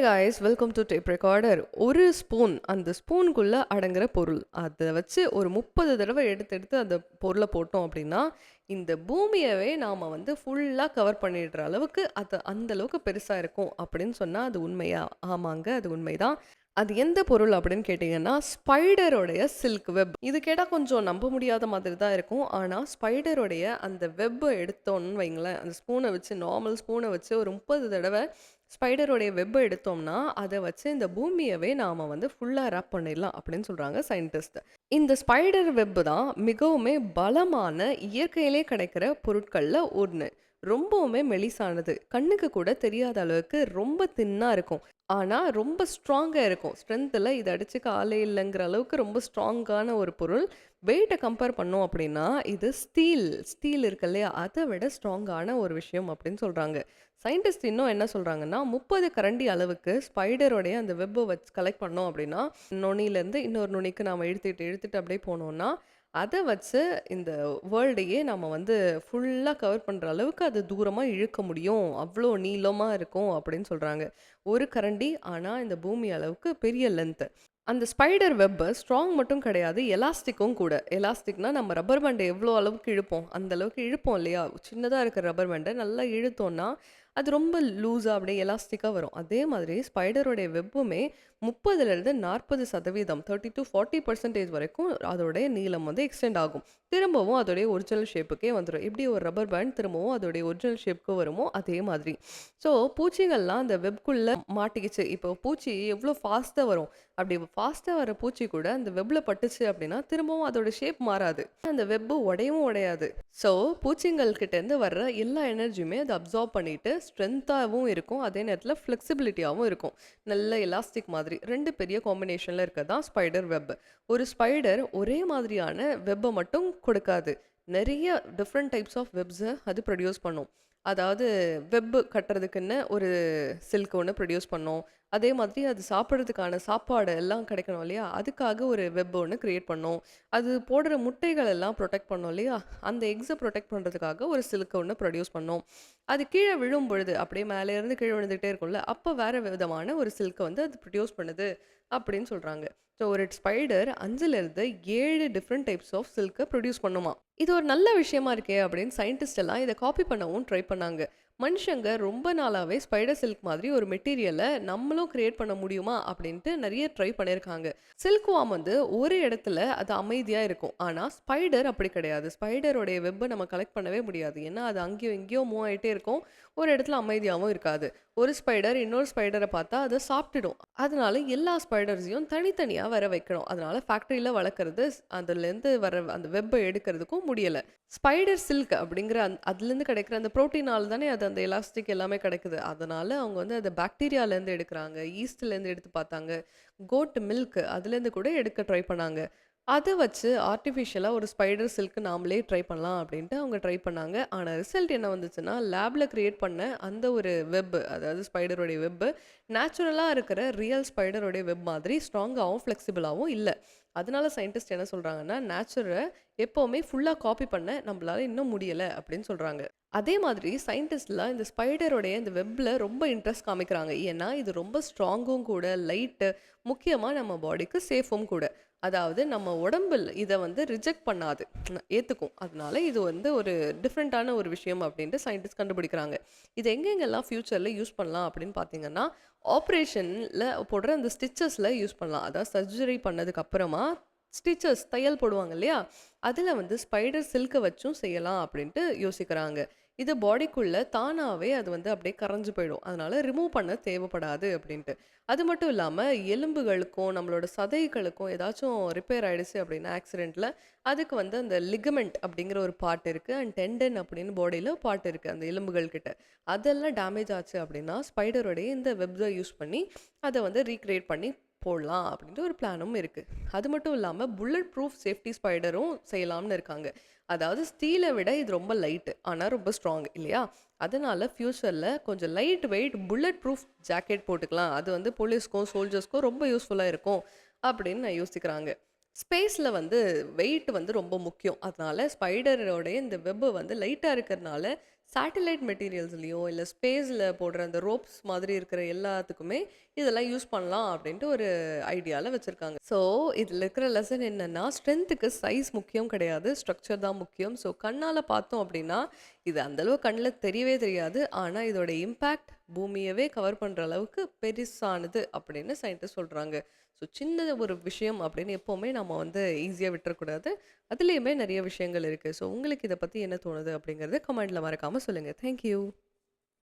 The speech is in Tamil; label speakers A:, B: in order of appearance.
A: Guys welcome to tape recorder. ஒரு ஸ்பூன், அந்த ஸ்பூனுக்குள்ள அடங்குற பொருள் அதை வச்சு ஒரு 30 தடவை எடுத்து எடுத்து அந்த பொருளை போட்டோம் அப்படின்னா இந்த பூமியவே நாம் வந்து ஃபுல்லாக கவர் பண்ணிடுற அளவுக்கு அது அந்த அளவுக்கு பெருசாக இருக்கும் அப்படின்னு சொன்னால் அது உண்மையா? ஆமாங்க, அது உண்மைதான். அது எந்த பொருள் அப்படின்னு கேட்டிங்கன்னா ஸ்பைடரோடைய சில்க் வெப். இது கேட்டால் கொஞ்சம் நம்ப முடியாத மாதிரி தான் இருக்கும். ஆனால் ஸ்பைடரோடைய அந்த வெப்பை எடுத்தோன்னு வைங்களேன், அந்த ஸ்பூனை வச்சு நார்மல் ஸ்பூனை வச்சு ஒரு 30 தடவை ஸ்பைடரோடைய வெப்பை எடுத்தோம்னா அதை வச்சு இந்த பூமியவே நாம் வந்து ஃபுல்லாக ரேப் பண்ணிடலாம் அப்படின்னு சொல்கிறாங்க சயின்டிஸ்ட். இந்த ஸ்பைடர் வெப் தான் மிகவுமே பலமான இயற்கையிலே கிடைக்கிற பொருட்களில் ஒன்று. ரொம்பவுமே மெலிசானது, கண்ணுக்கு கூட தெரியாத அளவுக்கு ரொம்ப தின்னாக இருக்கும். ஆனால் ரொம்ப ஸ்ட்ராங்காக இருக்கும். ஸ்ட்ரென்த்தில் இதை அடிச்சுக்க ஆளே இல்லைங்கிற அளவுக்கு ரொம்ப ஸ்ட்ராங்கான ஒரு பொருள். வெயிட்டை கம்பேர் பண்ணோம் அப்படின்னா இது ஸ்டீல் ஸ்டீல் இருக்கு இல்லையா, அதை விட ஸ்ட்ராங்கான ஒரு விஷயம் அப்படின்னு சொல்கிறாங்க. சயின்டிஸ்ட் இன்னும் என்ன சொல்கிறாங்கன்னா 30 கரண்டி அளவுக்கு ஸ்பைடரோடைய அந்த வெப்பை வச்சு கலெக்ட் பண்ணோம் அப்படின்னா நுனியிலேருந்து இன்னொரு நுனிக்கு நாம் இழுத்துட்டு இழுத்துட்டு அப்படியே போனோம்னா அதை வச்சு இந்த வேர்ல்டையே நம்ம வந்து ஃபுல்லாக கவர் பண்ணுற அளவுக்கு அது தூரமாக இழுக்க முடியும். அவ்வளோ நீளமாக இருக்கும் அப்படின்னு சொல்கிறாங்க. ஒரு கரண்டி, ஆனால் இந்த பூமி அளவுக்கு பெரிய லென்த்து. அந்த ஸ்பைடர் வெப் ஸ்ட்ராங் மட்டும் கிடையாது, எலாஸ்டிக்கும் கூட. எலாஸ்டிக்னா நம்ம ரப்பர் பேண்டை எவ்வளோ அளவுக்கு இழுப்போம் அந்த அளவுக்கு இழுப்போம் இல்லையா? சின்னதாக இருக்கிற ரப்பர் பேண்டை நல்லா இழுத்தோம்னா அது ரொம்ப லூஸாக அப்படியே எலாஸ்டிக்காக வரும். அதே மாதிரி ஸ்பைடருடைய வெப்புமே 30லேருந்து 40% 30 to 40% வரைக்கும் அதோடைய நீளம் வந்து எக்ஸ்டெண்ட் ஆகும். திரும்பவும் அதோடைய ஒரிஜினல் ஷேப்புக்கே வந்துடும். எப்படி ஒரு ரப்பர் பேண்ட் திரும்பவும் அதோடைய ஒரிஜினல் ஷேப்புக்கு வருமோ அதே மாதிரி. ஸோ பூச்சிகள்லாம் அந்த வெப்குள்ளே மாட்டிக்கிச்சு. இப்போ பூச்சி எவ்வளோ ஃபாஸ்ட்டாக வரும், அப்படி ஃபாஸ்ட்டாக வர பூச்சி கூட அந்த வெப்பில் பட்டுச்சு அப்படின்னா திரும்பவும் அதோட ஷேப் மாறாது, அந்த வெப்பு உடையவும் உடையாது. ஸோ பூச்சிங்கள் கிட்டேருந்து வர்ற எல்லா எனர்ஜியுமே அதை அப்சார்ப் பண்ணிட்டு ஸ்ட்ரென்த்தாகவும் இருக்கும், அதே நேரத்தில் ஃப்ளெக்சிபிலிட்டியாகவும் இருக்கும். நல்ல எலாஸ்டிக் மாதிரி 2 பெரிய காம்பினேஷனில் இருக்கிறது தான் ஸ்பைடர் வெப். ஒரு ஸ்பைடர் ஒரே மாதிரியான வெப்பை மட்டும் கொடுக்காது, நிறைய டிஃப்ரெண்ட் டைப்ஸ் ஆஃப் வெப்ஸை அது ப்ரொடியூஸ் பண்ணும். அதாவது வெப் கட்டுறதுக்குன்னு ஒரு சில்க் ஒன்று ப்ரொடியூஸ் பண்ணோம். அதே மாதிரி அது சாப்பிட்றதுக்கான சாப்பாடு எல்லாம் கிடைக்கணும் இல்லையா, அதுக்காக ஒரு வெப் ஒன்று க்ரியேட் பண்ணோம். அது போடுற முட்டைகள் எல்லாம் ப்ரொடெக்ட் பண்ணோம் இல்லையா, அந்த எக்ஸை ப்ரொடெக்ட் பண்ணுறதுக்காக ஒரு சில்க் ஒன்று ப்ரொடியூஸ் பண்ணோம். அது கீழே விழும் பொழுது அப்படியே மேலேருந்து கீழே விழுந்துகிட்டே இருக்கும்ல, அப்போ வேறு விதமான ஒரு சில்க்கை வந்து அது ப்ரொடியூஸ் பண்ணுது அப்படின்னு சொல்கிறாங்க. ஸோ ஒரு ஸ்பைடர் 5லேருந்து 7 டிஃப்ரெண்ட் டைப்ஸ் ஆஃப் சில்க்கை ப்ரொடியூஸ் பண்ணுமா. இது ஒரு நல்ல விஷயமா இருக்கே அப்படின்னு சயின்டிஸ்ட் எல்லாம் இதை காப்பி பண்ணவும் ட்ரை பண்ணாங்க. மனுஷங்க ரொம்ப நாளாகவே ஸ்பைடர் சில்க் மாதிரி ஒரு மெட்டீரியலை நம்மளும் கிரியேட் பண்ண முடியுமா அப்படின்ட்டு நிறைய ட்ரை பண்ணியிருக்காங்க. சில்க் வார்ம் வந்து ஒரு இடத்துல அது அமைதியாக இருக்கும், ஆனால் ஸ்பைடர் அப்படி கிடையாது. ஸ்பைடருடைய வெப்பை நம்ம கலெக்ட் பண்ணவே முடியாது, ஏன்னா அது அங்கேயும் இங்கேயும் மூவ் ஆகிட்டே இருக்கும், ஒரு இடத்துல அமைதியாகவும் இருக்காது. ஒரு ஸ்பைடர் இன்னொரு ஸ்பைடரை பார்த்தா அதை சாப்பிட்டுடும். அதனால எல்லா ஸ்பைடர்ஸையும் தனித்தனியாக வர வைக்கணும். அதனால ஃபேக்ட்ரியில் வளர்க்குறது அதுலேருந்து வர அந்த வெப்பை எடுக்கிறதுக்கும் முடியலை. ஸ்பைடர் சில்க் அப்படிங்கிற அதுலேருந்து கிடைக்கிற அந்த ப்ரோட்டீனால் தானே அது அந்த எலாஸ்டிக் எல்லாமே கிடைக்குது. அதனால அவங்க வந்து அதை பாக்டீரியாலேருந்து எடுக்கிறாங்க, ஈஸ்ட்லேருந்து எடுத்து பார்த்தாங்க, கோட் மில்க் அதுலேருந்து கூட எடுக்க ட்ரை பண்ணாங்க. அதை வச்சு ஆர்டிஃபிஷியலாக ஒரு ஸ்பைடர் சில்க் நாமளே ட்ரை பண்ணலாம் அப்படின்ட்டு அவங்க ட்ரை பண்ணாங்க. ஆனால் ரிசல்ட் என்ன வந்துச்சுன்னா லேபில் க்ரியேட் பண்ண அந்த ஒரு வெப், அதாவது ஸ்பைடருடைய வெப்பு நேச்சுரலாக இருக்கிற ரியல் ஸ்பைடருடைய வெப் மாதிரி ஸ்ட்ராங்காகவும் ஃப்ளெக்சிபிளாகவும் இல்லை. அதனால சயின்டிஸ்ட் என்ன சொல்கிறாங்கன்னா நேச்சுரை எப்போவுமே ஃபுல்லாக காப்பி பண்ண நம்மளால இன்னும் முடியலை அப்படின்னு சொல்கிறாங்க. அதே மாதிரி சயின்டிஸ்ட்லாம் இந்த ஸ்பைடருடைய இந்த வெப்பில் ரொம்ப இன்ட்ரெஸ்ட் காமிக்கிறாங்க. ஏன்னா இது ரொம்ப ஸ்ட்ராங்கும் கூட, லைட்டு, முக்கியமாக நம்ம பாடிக்கு சேஃபும் கூட. அதாவது நம்ம உடம்பில் இதை வந்து ரிஜெக்ட் பண்ணாது, ஏற்றுக்கும். அதனால இது வந்து ஒரு டிஃப்ரெண்ட்டான ஒரு விஷயம் அப்படின்ட்டு சயின்டிஸ்ட் கண்டுபிடிக்கிறாங்க. இது எங்கெங்கெல்லாம் ஃப்யூச்சரில் யூஸ் பண்ணலாம் அப்படின்னு பார்த்தீங்கன்னா ஆப்ரேஷனில் போடுற அந்த ஸ்டிச்சஸில் யூஸ் பண்ணலாம். அதாவது சர்ஜரி பண்ணதுக்கு அப்புறமா ஸ்டிச்சஸ் தையல் போடுவாங்க இல்லையா, அதில் வந்து ஸ்பைடர் சில்கை வச்சும் செய்யலாம் அப்படின்ட்டு யோசிக்கிறாங்க. இது பாடிக்குள்ளே தானாகவே அது வந்து அப்படியே கரைஞ்சு போயிடும், அதனால் ரிமூவ் பண்ண தேவைப்படாது அப்படின்ட்டு. அது மட்டும் இல்லாமல் எலும்புகளுக்கும் நம்மளோட சதைகளுக்கும் ஏதாச்சும் ரிப்பேர் ஆகிடுச்சு அப்படின்னா ஆக்சிடெண்ட்டில், அதுக்கு வந்து அந்த லிகமெண்ட் அப்படிங்கிற ஒரு பார்ட் இருக்குது, அண்ட் டெண்டன் அப்படின்னு பாடியில் பார்ட் இருக்குது அந்த எலும்புகள் கிட்ட. அதெல்லாம் டேமேஜ் ஆச்சு அப்படின்னா ஸ்பைடரோடைய இந்த வெப்ஸை யூஸ் பண்ணி அதை வந்து ரீக்ரியேட் பண்ணி போடலாம் அப்படின்ட்டு ஒரு பிளானும் இருக்குது. அது மட்டும் இல்லாமல் புல்லட் ப்ரூஃப் சேஃப்டி ஸ்பைடரும் செய்யலாம்னு இருக்காங்க. அதாவது ஸ்டீலை விட இது ரொம்ப லைட்டு, ஆனால் ரொம்ப ஸ்ட்ராங் இல்லையா, அதனால் ஃப்யூச்சரில் கொஞ்சம் light weight bullet proof jacket போட்டுக்கலாம். அது வந்து போலீஸ்க்கும் சோல்ஜர்ஸ்க்கும் ரொம்ப யூஸ்ஃபுல்லாக இருக்கும் அப்படின்னு நான் யோசிக்கிறாங்க. ஸ்பேஸில் வந்து வெயிட் வந்து ரொம்ப முக்கியம். அதனால ஸ்பைடரோடைய இந்த வெப்பு வந்து லைட்டாக இருக்கிறதுனால சேட்டிலைட் மெட்டீரியல்ஸ்லயோ, இல்ல ஸ்பேஸ்ல போடுற அந்த ரோப்ஸ் மாதிரி இருக்கிற எல்லாத்துக்குமே இதெல்லாம் யூஸ் பண்ணலாம் அப்படின்ட்டு ஒரு ஐடியால வச்சிருக்காங்க. ஸோ இதுல இருக்கிற லெசன் என்னன்னா, ஸ்ட்ரென்த்துக்கு சைஸ் முக்கியம் கிடையாது. ஸ்ட்ரக்சர் தான் முக்கியம். ஸோ கண்ணால பார்த்தோம் அப்படின்னா, இது அந்த அளவு கண்ல தெரியவே தெரியாது. ஆனா இதோட இம்பாக்ட் பூமியவே கவர் பண்ற அளவுக்கு பெருசானது அப்படின்னு சயின்டிஸ்ட் சொல்றாங்க. ஸோ சின்ன ஒரு விஷயம் அப்படின்னு எப்பவுமே நம்ம வந்து ஈஸியா விட்டுறக்கூடாது. அதுலயுமே நெறைய விஷயங்கள் இருக்கு. ஸோ உங்களுக்கு இத பத்தி என்ன தோணுது அப்படிங்கிறத கமெண்ட்ல மறக்காம சொல்லுங்க. Thank you.